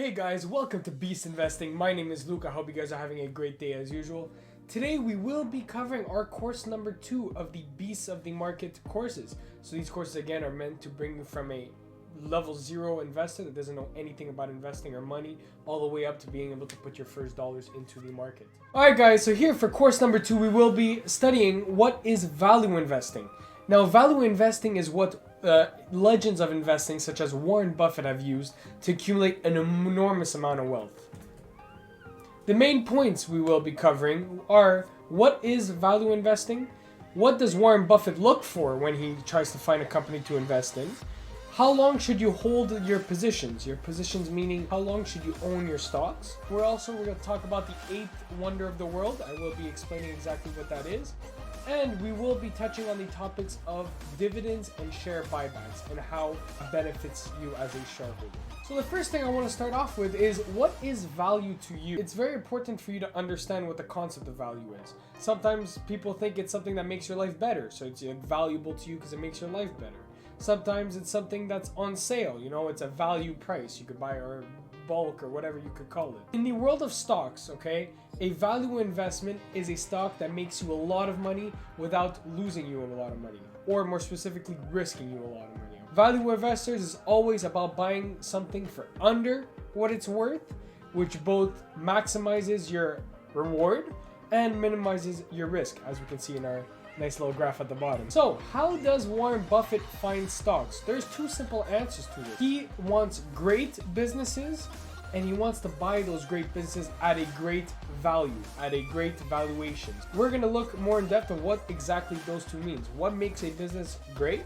Hey guys, welcome to Beast Investing. My name is Luke. I hope you guys are having a great day as usual. Today we will be covering our course number 2 of the Beasts of the Market courses. So these courses again are meant to bring you from a level 0 investor that doesn't know anything about investing or money all the way up to being able to put your first dollars into the market. Alright guys, so here for course number 2 we will be studying what is value investing. Now value investing is what legends of investing such as Warren Buffett have used to accumulate an enormous amount of wealth. The main points we will be covering are: what is value investing? What does Warren Buffett look for when he tries to find a company to invest in? How long should you hold your positions? Your positions meaning how long should you own your stocks? We're going to talk about the 8th wonder of the world. I will be explaining exactly what that is. And we will be touching on the topics of dividends and share buybacks and how it benefits you as a shareholder. So the first thing I want to start off with is, what is value to you? It's very important for you to understand what the concept of value is. Sometimes people think it's something that makes your life better. So it's valuable to you because it makes your life better. Sometimes it's something that's on sale. It's a value price. You could buy or bulk or whatever you could call it. In the world of stocks, a value investment is a stock that makes you a lot of money without losing you a lot of money, or more specifically, risking you a lot of money. Value investors is always about buying something for under what it's worth, which both maximizes your reward and minimizes your risk, as we can see in our nice little graph at the bottom. So how does Warren Buffett find stocks? There's 2 simple answers to this. He wants great businesses and he wants to buy those great businesses at a great value, at a great valuation. We're going to look more in depth of what exactly those 2 means. What makes a business great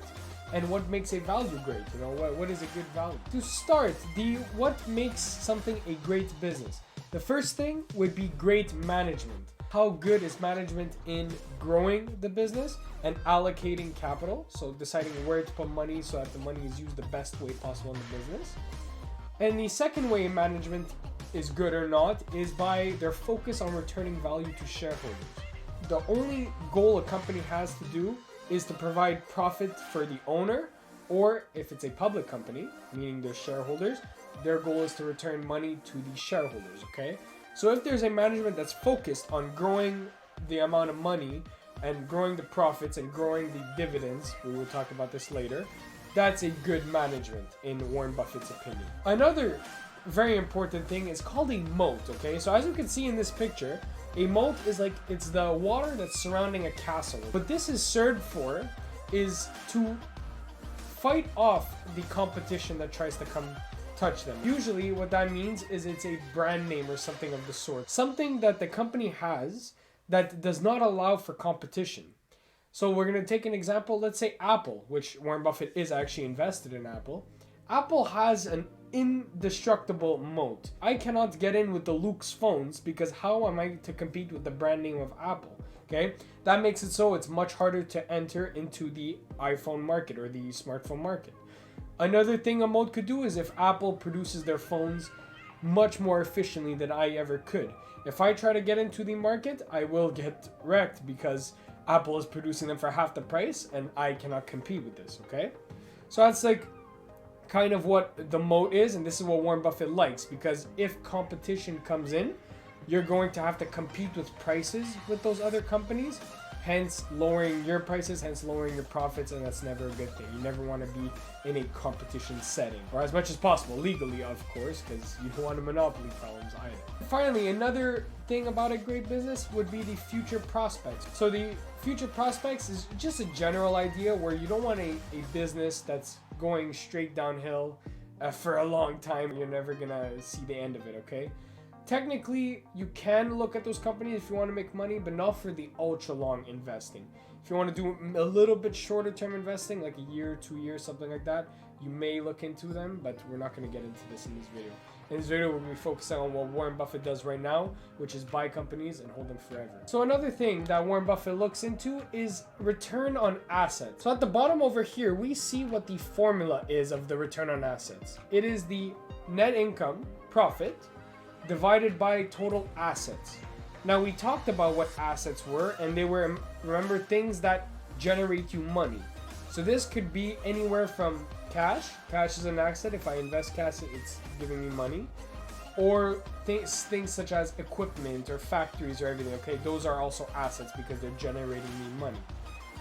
and what makes a value great? What is a good value? To start, what makes something a great business? The first thing would be great management. How good is management in growing the business and allocating capital? So deciding where to put money so that the money is used the best way possible in the business. And the second way management is good or not is by their focus on returning value to shareholders. The only goal a company has to do is to provide profit for the owner, or if it's a public company, meaning the shareholders, their goal is to return money to the shareholders, So if there's a management that's focused on growing the amount of money and growing the profits and growing the dividends, we will talk about this later, that's a good management in Warren Buffett's opinion. Another very important thing is called a moat, So as you can see in this picture, a moat is it's the water that's surrounding a castle. What this is served for is to fight off the competition that tries to come touch them. Usually what that means is it's a brand name or something of the sort. Something that the company has that does not allow for competition. So we're going to take an example. Let's say Apple, which Warren Buffett is actually invested in Apple. Apple has an indestructible moat. I cannot get in with the Luke's phones because how am I to compete with the brand name of Apple? That makes it so it's much harder to enter into the iPhone market or the smartphone market. Another thing a moat could do is if Apple produces their phones much more efficiently than I ever could. If I try to get into the market, I will get wrecked because Apple is producing them for half the price and I cannot compete with this, So that's kind of what the moat is, and this is what Warren Buffett likes, because if competition comes in, you're going to have to compete with prices with those other companies, hence lowering your prices, hence lowering your profits, and that's never a good thing. You never want to be in a competition setting, or as much as possible, legally of course, because you don't want monopoly problems either. Finally, another thing about a great business would be the future prospects. So the future prospects is just a general idea where you don't want a business that's going straight downhill for a long time. You're never gonna see the end of it, Technically, you can look at those companies if you want to make money, but not for the ultra long investing. If you want to do a little bit shorter term investing, like a year, 2 years, something like that, you may look into them, but we're not going to get into this in this video. In this video, we're going to be focusing on what Warren Buffett does right now, which is buy companies and hold them forever. So another thing that Warren Buffett looks into is return on assets. So at the bottom over here, we see what the formula is of the return on assets. It is the net income, profit, divided by total assets. Now we talked about what assets were, and they were, remember, things that generate you money. So this could be anywhere from cash. Cash is an asset. If I invest cash, it's giving me money. or things such as equipment or factories or everything. Okay, those are also assets because they're generating me money.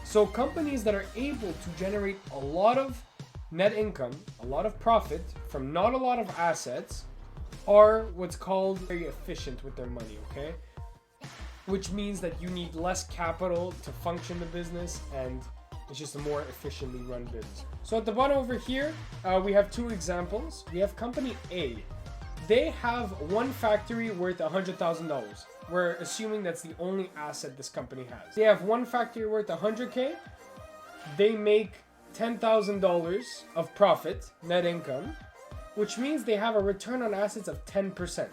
So companies that are able to generate a lot of net income, a lot of profit from not a lot of assets, are what's called very efficient with their money. Okay, which means that you need less capital to function the business, and it's just a more efficiently run business. So at the bottom over here, we have two examples. We have company A. They have one factory worth $100,000. We're assuming that's the only asset this company has. They have one factory worth $100K. They make $10,000 of profit, net income, which means they have a return on assets of 10%.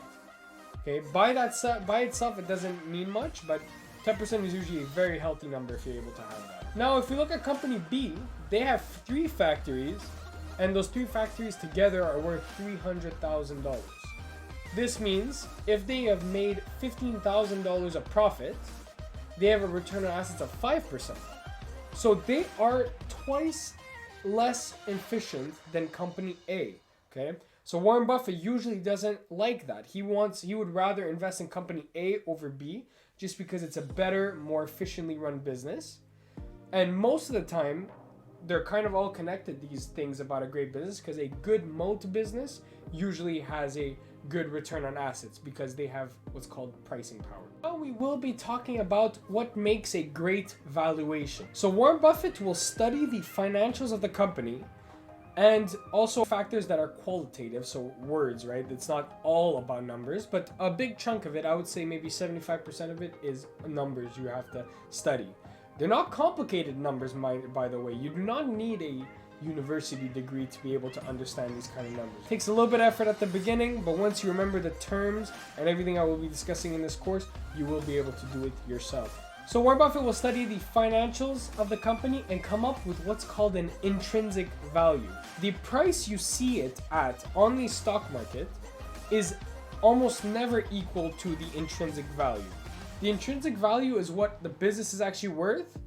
Okay, by itself, it doesn't mean much, but 10% is usually a very healthy number if you're able to have that. Now, if we look at company B, they have 3 factories, and those 3 factories together are worth $300,000. This means if they have made $15,000 of profit, they have a return on assets of 5%. So they are twice less efficient than company A. Okay, so Warren Buffett usually doesn't like that. He would rather invest in company A over B, just because it's a better, more efficiently run business. And most of the time, they're kind of all connected, these things about a great business, because a good moat business usually has a good return on assets because they have what's called pricing power. Now we will be talking about what makes a great valuation. So Warren Buffett will study the financials of the company and also factors that are qualitative, so words, right? It's not all about numbers, but a big chunk of it, I would say maybe 75% of it, is numbers you have to study. They're not complicated numbers, by the way. You do not need a university degree to be able to understand these kind of numbers. It takes a little bit of effort at the beginning, but once you remember the terms and everything I will be discussing in this course, you will be able to do it yourself. So Warren Buffett will study the financials of the company and come up with what's called an intrinsic value. The price you see it at on the stock market is almost never equal to the intrinsic value. The intrinsic value is what the business is actually worth.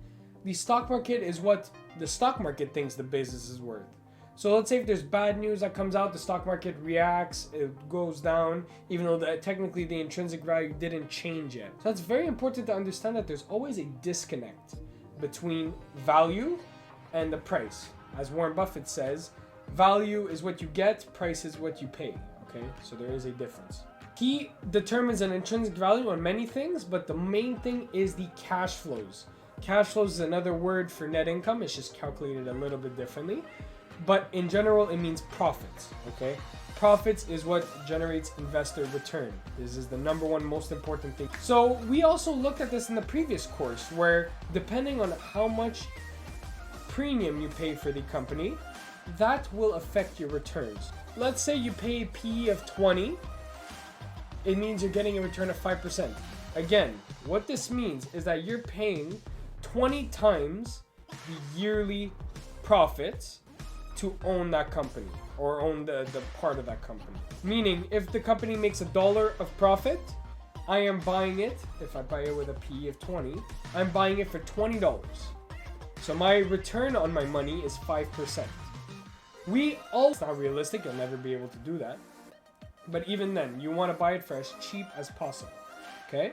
The stock market is what the stock market thinks the business is worth. So let's say if there's bad news that comes out, the stock market reacts, it goes down, even though technically the intrinsic value didn't change yet. So that's very important to understand, that there's always a disconnect between value and the price. As Warren Buffett says, value is what you get, price is what you pay. Okay, so there is a difference. He determines an intrinsic value on many things, but the main thing is the cash flows. Cash flows is another word for net income. It's just calculated a little bit differently. But in general, it means profits, okay? Profits is what generates investor return. This is the number one most important thing. So we also looked at this in the previous course, where depending on how much premium you pay for the company, that will affect your returns. Let's say you pay a PE of 20, it means you're getting a return of 5%. Again, what this means is that you're paying 20 times the yearly profits to own that company, or own the part of that company. Meaning, if the company makes $1 of profit, I am buying it, if I buy it with a PE of 20, I'm buying it for $20. So my return on my money is 5%. It's not realistic, you'll never be able to do that. But even then, you want to buy it for as cheap as possible, okay?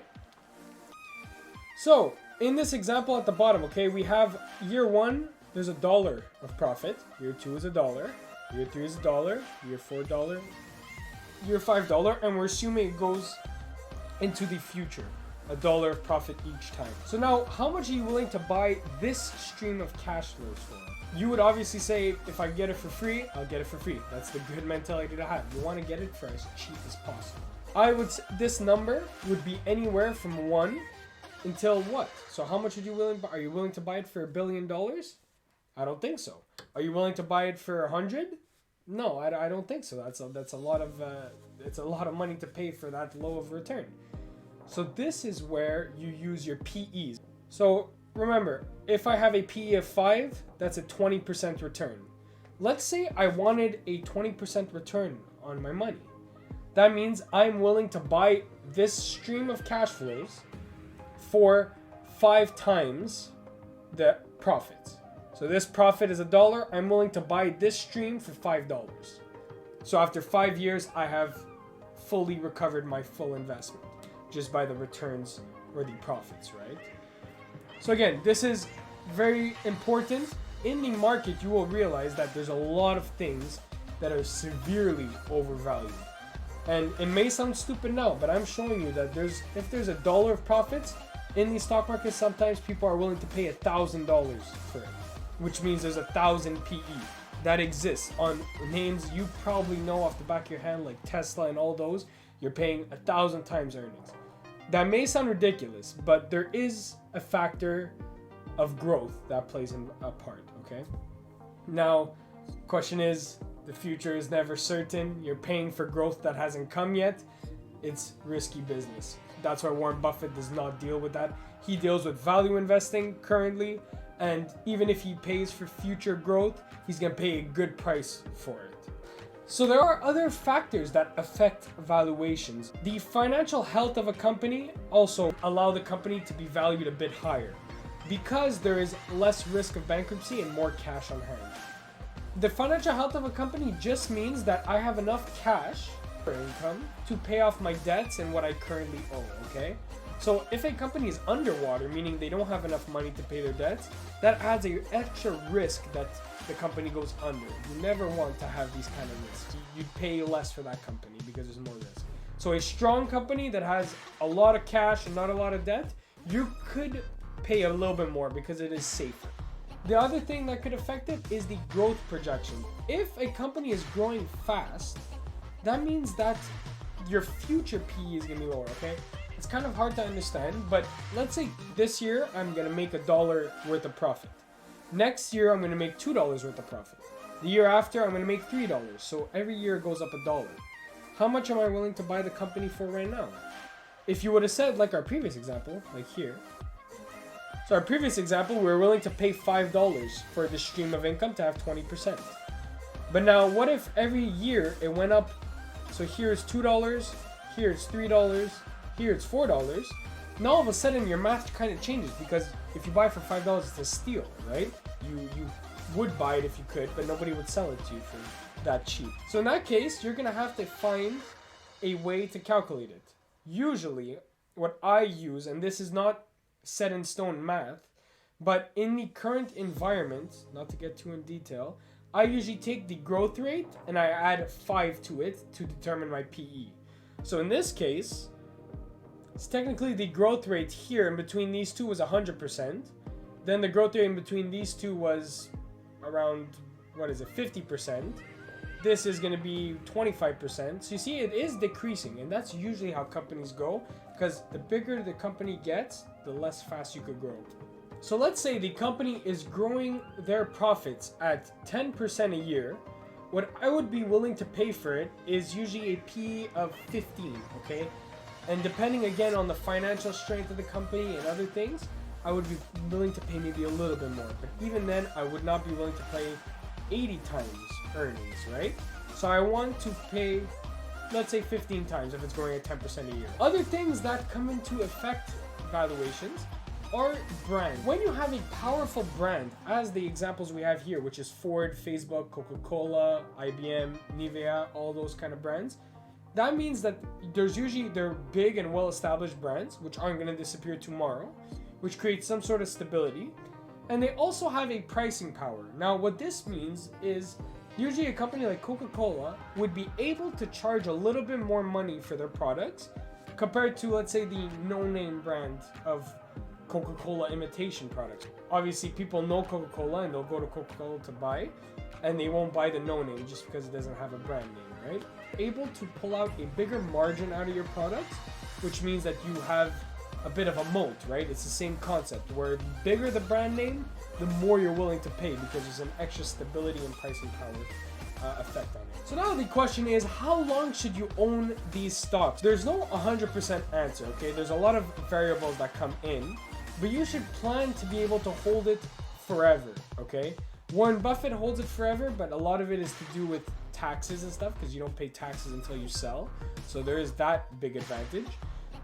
So, in this example at the bottom, okay, we have year 1, there's $1 of profit. Year 2 is $1. Year 3 is $1. Year 4, $1. Year 5, $1. And we're assuming it goes into the future. $1 of profit each time. So now, how much are you willing to buy this stream of cash flows for? You would obviously say, if I get it for free, I'll get it for free. That's the good mentality to have. You want to get it for as cheap as possible. I would say this number would be anywhere from 1 until what? So how much are you willing to buy it for $1 billion? I don't think so. Are you willing to buy it for 100? No, I don't think so. That's a lot of money to pay for that low of return. So this is where you use your PEs. So remember, if I have a PE of 5, that's a 20% return. Let's say I wanted a 20% return on my money. That means I'm willing to buy this stream of cash flows for 5 times the profit. So this profit is $1. I'm willing to buy this stream for $5. So after 5 years, I have fully recovered my full investment just by the returns or the profits, right? So again, this is very important. In the market, you will realize that there's a lot of things that are severely overvalued. And it may sound stupid now, but I'm showing you that if there's $1 of profits in the stock market, sometimes people are willing to pay $1,000 for it, which means there's 1,000 PE that exists on names you probably know off the back of your hand, like Tesla and all those. You're paying 1,000 times earnings. That may sound ridiculous, but there is a factor of growth that plays a part, okay? Now, question is, the future is never certain. You're paying for growth that hasn't come yet. It's risky business. That's why Warren Buffett does not deal with that. He deals with value investing currently, and even if he pays for future growth, he's gonna pay a good price for it. So there are other factors that affect valuations. The financial health of a company also allow the company to be valued a bit higher because there is less risk of bankruptcy and more cash on hand. The financial health of a company just means that I have enough cash for income to pay off my debts and what I currently owe, okay? So if a company is underwater, meaning they don't have enough money to pay their debts, that adds an extra risk that the company goes under. You never want to have these kind of risks. You'd pay less for that company because there's more risk. So a strong company that has a lot of cash and not a lot of debt, you could pay a little bit more because it is safer. The other thing that could affect it is the growth projection. If a company is growing fast, that means that your future PE is gonna be lower, okay? It's kind of hard to understand, but let's say this year I'm gonna make $1 worth of profit. Next year I'm gonna make $2 worth of profit. The year after I'm gonna make $3. So every year it goes up $1. How much am I willing to buy the company for right now? If you would have said, like our previous example, like here. So our previous example, we were willing to pay $5 for the stream of income to have 20%. But now what if every year it went up? So here it's $2, here it's $3, here it's $4. Now all of a sudden your math kind of changes, because if you buy for $5, it's a steal, right? You would buy it if you could, but nobody would sell it to you for that cheap. So in that case, you're gonna have to find a way to calculate it. Usually, what I use, and this is not set in stone math, but in the current environment, not to get too in detail, I usually take the growth rate and I add 5 to it to determine my PE. So in this case, it's technically the growth rate here in between these two was 100%. Then the growth rate in between these two was around, 50%. This is going to be 25%. So you see, it is decreasing, and that's usually how companies go, because the bigger the company gets, the less fast you could grow. So let's say the company is growing their profits at 10% a year. What I would be willing to pay for it is usually a PE of 15, okay? And depending again on the financial strength of the company and other things, I would be willing to pay maybe a little bit more. But even then, I would not be willing to pay 80 times earnings, right? So I want to pay, let's say 15 times if it's growing at 10% a year. Other things that come into effect valuations are brand. When you have a powerful brand, as the examples we have here, which is Ford, Facebook, Coca-Cola, IBM, Nivea, all those kind of brands, that means that they're big and well-established brands, which aren't going to disappear tomorrow, which creates some sort of stability. And they also have a pricing power. Now, what this means is usually a company like Coca-Cola would be able to charge a little bit more money for their products compared to, let's say, the no-name brand of Coca-Cola imitation products. Obviously, people know Coca-Cola and they'll go to Coca-Cola to buy, and they won't buy the no-name just because it doesn't have a brand name, right? Able to pull out a bigger margin out of your products, which means that you have a bit of a moat, right? It's the same concept where the bigger the brand name, the more you're willing to pay because there's an extra stability and pricing power effect on it. So now the question is, how long should you own these stocks? There's no 100% answer, okay? There's a lot of variables that come in, but you should plan to be able to hold it forever, okay? Warren Buffett holds it forever, but a lot of it is to do with taxes and stuff because you don't pay taxes until you sell. So there is that big advantage.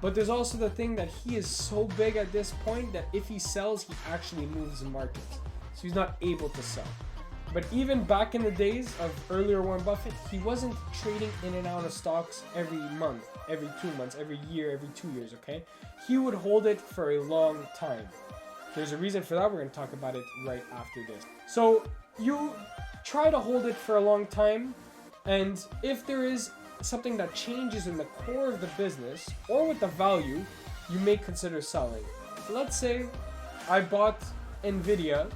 But there's also the thing that he is so big at this point that if he sells, he actually moves the markets. So he's not able to sell. But even back in the days of earlier Warren Buffett, he wasn't trading in and out of stocks every month, every 2 months, every year, every 2 years, okay? He would hold it for a long time. There's a reason for that. We're going to talk about it right after this. So you try to hold it for a long time, and if there is something that changes in the core of the business or with the value, you may consider selling. So let's say I bought Nvidia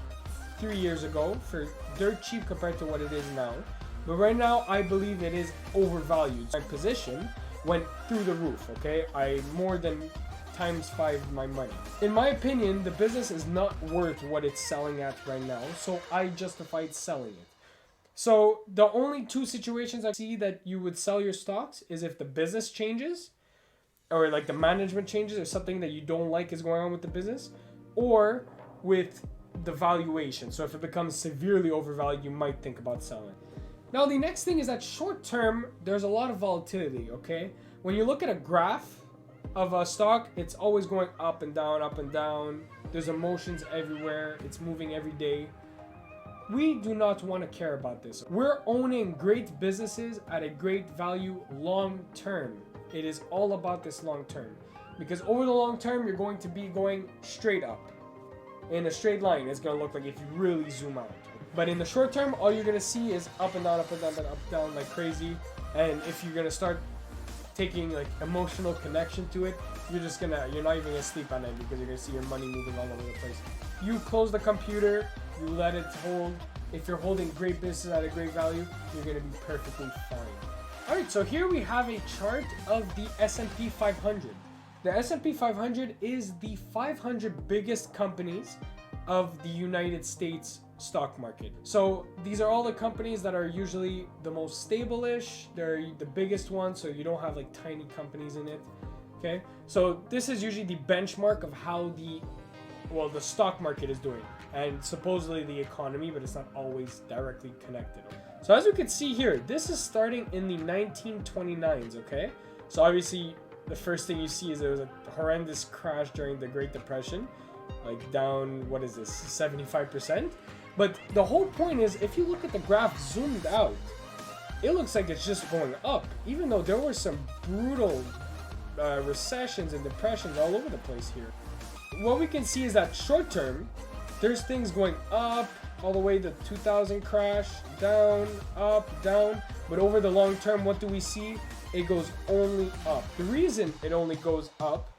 3 years ago for dirt cheap compared to what it is now, but right now I believe it is overvalued. My position went through the roof, okay? I more than times 5 my money. In my opinion, the business is not worth what it's selling at right now, so I justified selling it. So the only 2 situations I see that you would sell your stocks is if the business changes, or like the management changes, or something that you don't like is going on with the business, or with the valuation. So if it becomes severely overvalued, you might think about selling. Now the next thing is that short term, there's a lot of volatility, okay? When you look at a graph of a stock, it's always going up and down, up and down. There's emotions everywhere. It's moving every day. We do not want to care about this. We're owning great businesses at a great value long term. It is all about this long term, because over the long term, you're going to be going straight up. In a straight line, it's going to look like if you really zoom out. But in the short term, all you're going to see is up and down, up and down, up and down like crazy. And if you're going to start taking like emotional connection to it, you're not even gonna sleep at night, because you're gonna see your money moving all over the place. You close the computer, you let it hold. If you're holding great business at a great value, you're gonna be perfectly fine. All right, so here we have a chart of the S&P 500. The S&P 500 is the 500 biggest companies of the United States stock market. So these are all the companies that are usually the most stable-ish. They're the biggest ones, so you don't have like tiny companies in it. Okay, so this is usually the benchmark of how the stock market is doing, and supposedly the economy, but it's not always directly connected. So as you can see here, this is starting in the 1929s. Okay, so obviously the first thing you see is there was a horrendous crash during the Great Depression, like down, 75%. But the whole point is, if you look at the graph zoomed out, it looks like it's just going up, even though there were some brutal recessions and depressions all over the place here. What we can see is that short term, there's things going up all the way to 2000 crash, down, up, down. But over the long term, what do we see? It goes only up. The reason it only goes up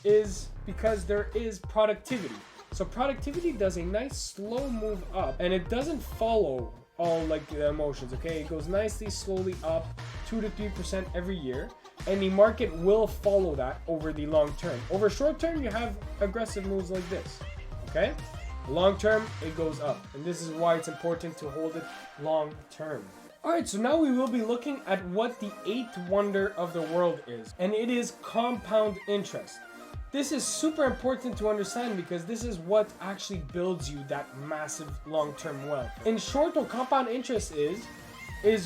is because there is productivity. So productivity does a nice slow move up, and it doesn't follow all like the emotions, okay? It goes nicely slowly up 2 to 3% every year, and the market will follow that over the long term. Over short term, you have aggressive moves like this, okay? Long term, it goes up, and this is why it's important to hold it long term. All right, so now we will be looking at what the 8th wonder of the world is, and it is compound interest. This is super important to understand, because this is what actually builds you that massive long-term wealth. In short, what compound interest is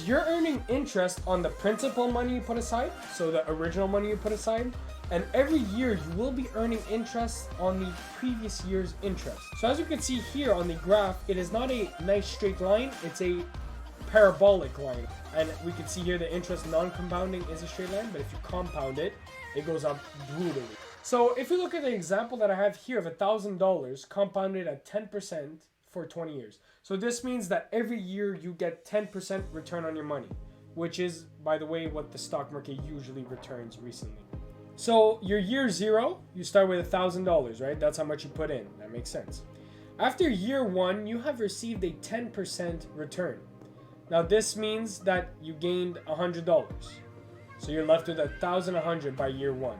you're earning interest on the principal money you put aside, so the original money you put aside, and every year you will be earning interest on the previous year's interest. So as you can see here on the graph, it is not a nice straight line, it's a parabolic line. And we can see here the interest non-compounding is a straight line, but if you compound it, it goes up brutally. So if you look at the example that I have here of $1,000 compounded at 10% for 20 years. So this means that every year you get 10% return on your money, which is, by the way, what the stock market usually returns recently. So your year 0, you start with $1,000, right? That's how much you put in. That makes sense. After year 1, you have received a 10% return. Now this means that you gained $100. So you're left with $1,100 by year 1.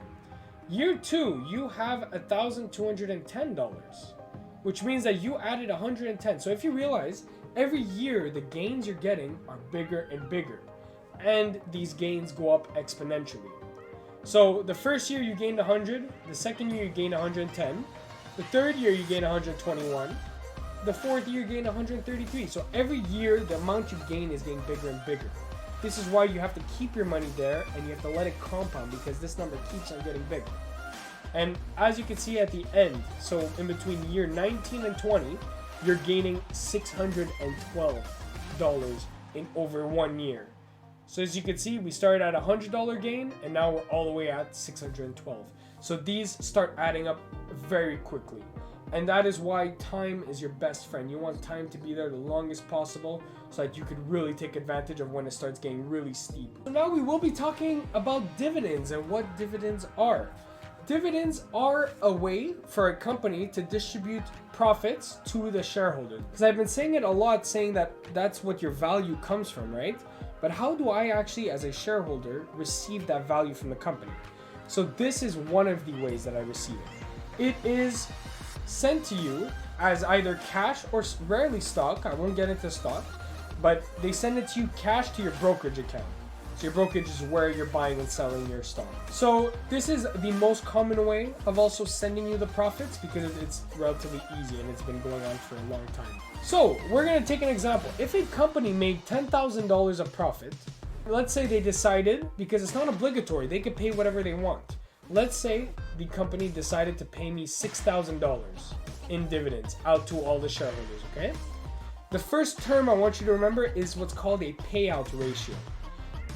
Year 2, you have $1,210, which means that you added 110. So if you realize, every year the gains you're getting are bigger and bigger, and these gains go up exponentially. So the first year you gained 100, the second year you gained 110, the third year you gained 121, the fourth year you gained 133. So every year the amount you gain is getting bigger and bigger. This is why you have to keep your money there, and you have to let it compound, because this number keeps on getting bigger. And as you can see at the end, so in between year 19 and 20, you're gaining $612 in over 1 year. So as you can see, we started at $100 gain and now we're all the way at 612. So these start adding up very quickly. And that is why time is your best friend. You want time to be there the longest possible so that you could really take advantage of when it starts getting really steep. So now we will be talking about dividends and what dividends are. Dividends are a way for a company to distribute profits to the shareholder. Because I've been saying it a lot, saying that that's what your value comes from, right? But how do I actually, as a shareholder, receive that value from the company? So this is one of the ways that I receive it. It is sent to you as either cash or rarely stock. I won't get into stock, but they send it to you cash to your brokerage account. So your brokerage is where you're buying and selling your stock. So this is the most common way of also sending you the profits because it's relatively easy and it's been going on for a long time. So we're going to take an example. If a company made $10,000 of profit, let's say they decided, because it's not obligatory, they could pay whatever they want. Let's say the company decided to pay me $6,000 in dividends out to all the shareholders, okay? The first term I want you to remember is what's called a payout ratio.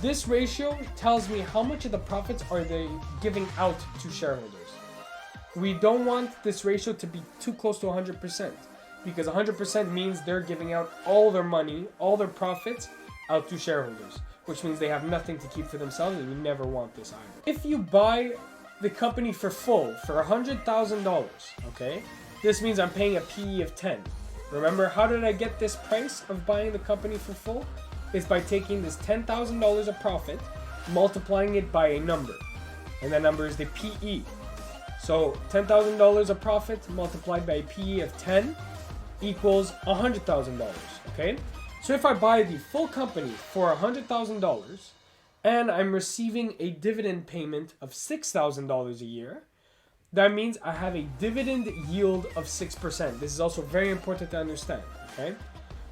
This ratio tells me how much of the profits are they giving out to shareholders. We don't want this ratio to be too close to 100% because 100% means they're giving out all their money, all their profits out to shareholders, which means they have nothing to keep for themselves, and you never want this either. If you buy the company for full for $100,000, okay, this means I'm paying a PE of 10. Remember, how did I get this price of buying the company for full? It's by taking this $10,000 of profit, multiplying it by a number, and that number is the PE. So $10,000 of profit multiplied by a PE of 10 equals $100,000, okay? So if I buy the full company for $100,000 and I'm receiving a dividend payment of $6,000 a year, that means I have a dividend yield of 6%. This is also very important to understand, okay?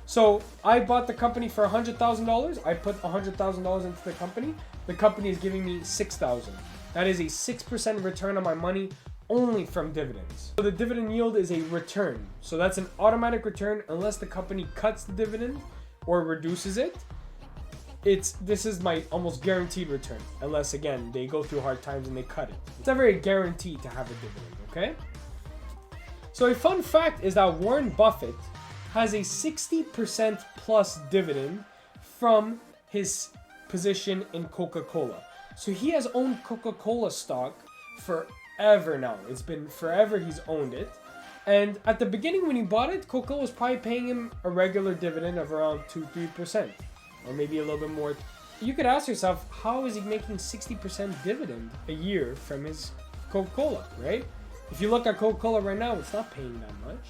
So I bought the company for $100,000. I put $100,000 into the company. The company is giving me $6,000. That is a 6% return on my money only from dividends. So the dividend yield is a return. So that's an automatic return unless the company cuts the dividend or reduces it. This is my almost guaranteed return, unless again they go through hard times and they cut it. It's never a guarantee to have a dividend, okay? So a fun fact is that Warren Buffett has a 60% plus dividend from his position in Coca-Cola. So he has owned Coca-Cola stock forever now. It's been forever he's owned it. And at the beginning when he bought it, Coca-Cola was probably paying him a regular dividend of around 2-3%, or maybe a little bit more. You could ask yourself, how is he making 60% dividend a year from his Coca-Cola, right? If you look at Coca-Cola right now, it's not paying that much.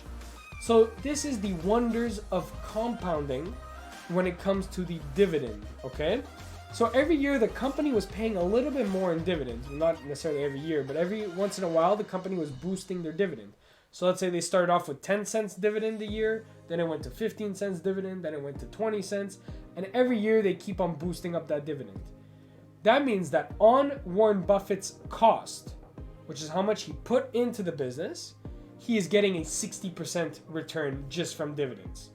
So this is the wonders of compounding when it comes to the dividend, okay? So every year the company was paying a little bit more in dividends. Not necessarily every year, but every once in a while the company was boosting their dividend. So let's say they started off with 10 cents dividend a year, then it went to 15 cents dividend, then it went to 20 cents, and every year they keep on boosting up that dividend. That means that on Warren Buffett's cost, which is how much he put into the business, he is getting a 60% return just from dividends,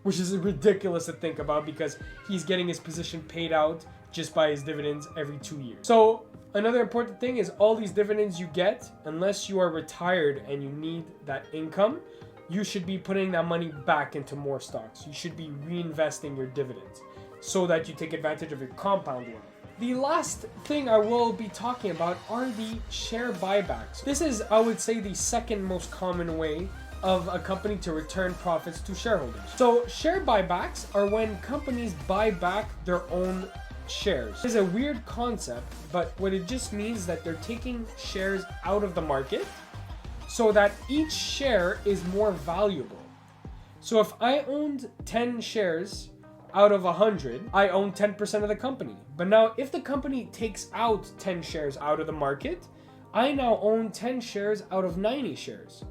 which is ridiculous to think about because he's getting his position paid out just by his dividends every 2 years. So another important thing is all these dividends you get, unless you are retired and you need that income, you should be putting that money back into more stocks. You should be reinvesting your dividends so that you take advantage of your compound wealth. The last thing I will be talking about are the share buybacks. This is, I would say, the second most common way of a company to return profits to shareholders. So share buybacks are when companies buy back their own shares. It's a weird concept, but what it just means is that they're taking shares out of the market so that each share is more valuable. So if I owned 10 shares out of 100, I own 10% of the company. But now if the company takes out 10 shares out of the market, I now own 10 shares out of 90 shares.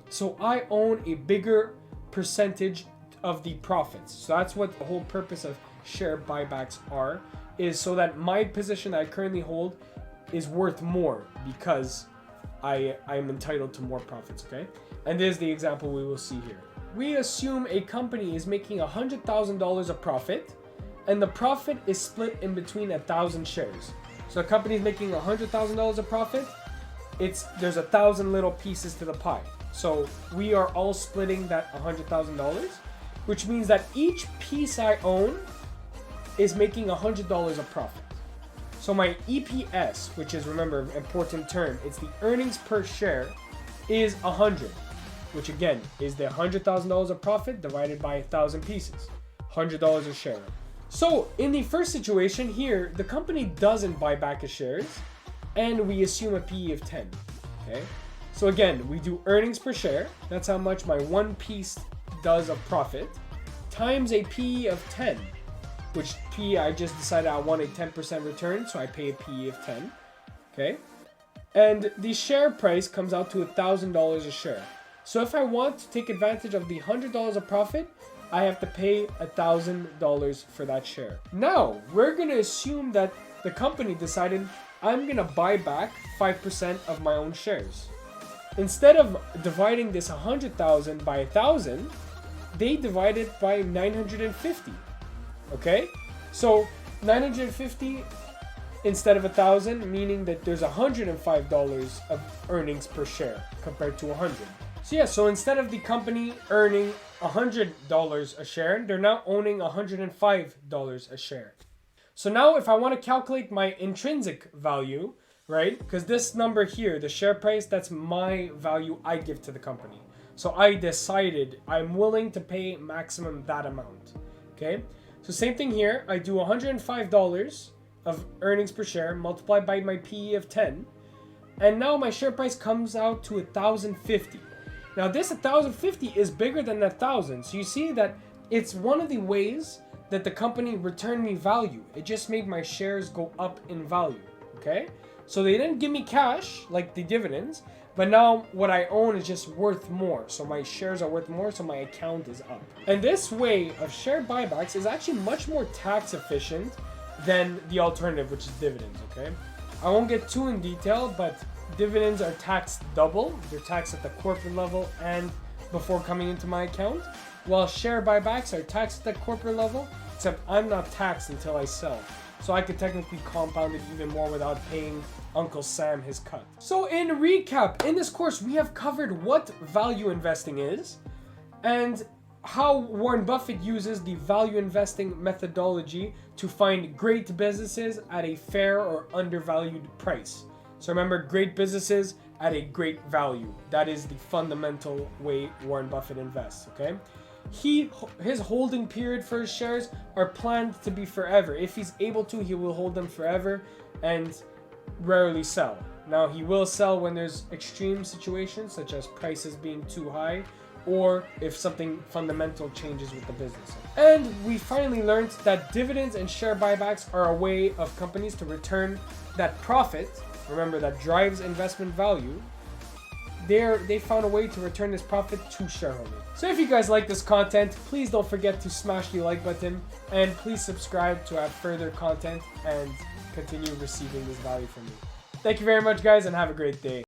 So I own a bigger percentage of the profits. So that's what the whole purpose of share buybacks are, is so that my position that I currently hold is worth more because I am entitled to more profits, okay? And this is the example we will see here. we assume a company is making $100,000 of profit, and the profit is split in between 1,000 shares. So a company is making $100,000 of profit. There's 1,000 little pieces to the pie. So we are all splitting that $100,000, which means that each piece I own is making $100 of profit. So my EPS, which is, remember, an important term, it's the earnings per share, is 100, which again is the $100,000 of profit divided by 1,000 pieces, $100 a share. So in the first situation here, the company doesn't buy back its shares, and we assume a PE of 10. Okay. So again, we do earnings per share. That's how much my one piece does of profit, times a PE of 10, which PE, I just decided I want a 10% return, so I pay a PE of 10. Okay. And the share price comes out to $1,000 a share. So if I want to take advantage of the $100 of profit, I have to pay $1,000 for that share. Now, we're going to assume that the company decided I'm going to buy back 5% of my own shares. Instead of dividing this 100,000 by 1,000, they divide it by 950. Okay? So 950 instead of 1,000, meaning that there's $105 of earnings per share compared to 100. So yeah, so instead of the company earning $100 a share, they're now owning $105 a share. So now if I want to calculate my intrinsic value, right? Because this number here, the share price, that's my value I give to the company. So I decided I'm willing to pay maximum that amount. Okay? So same thing here. I do $105 of earnings per share multiplied by my PE of 10. And now my share price comes out to 1,050. Now this 1,050 is bigger than 1,000. So you see that it's one of the ways that the company returned me value. It just made my shares go up in value. Okay? So they didn't give me cash like the dividends, but now what I own is just worth more. So my shares are worth more, so my account is up. And this way of share buybacks is actually much more tax efficient than the alternative, which is dividends, okay? I won't get too in detail, but dividends are taxed double. They're taxed at the corporate level and before coming into my account, while share buybacks are taxed at the corporate level, except I'm not taxed until I sell. So I could technically compound it even more without paying Uncle Sam his cut. So in recap, in this course, we have covered what value investing is and how Warren Buffett uses the value investing methodology to find great businesses at a fair or undervalued price. So remember, great businesses at a great value. That is the fundamental way Warren Buffett invests, okay? His holding period for his shares are planned to be forever. If he's able to, he will hold them forever and rarely sell. Now, he will sell when there's extreme situations, such as prices being too high, or if something fundamental changes with the business. And we finally learned that dividends and share buybacks are a way of companies to return that profit, remember, that drives investment value. They found a way to return this profit to shareholders. So if you guys like this content, please don't forget to smash the like button and please subscribe to have further content and continue receiving this value from me. Thank you very much, guys, and have a great day.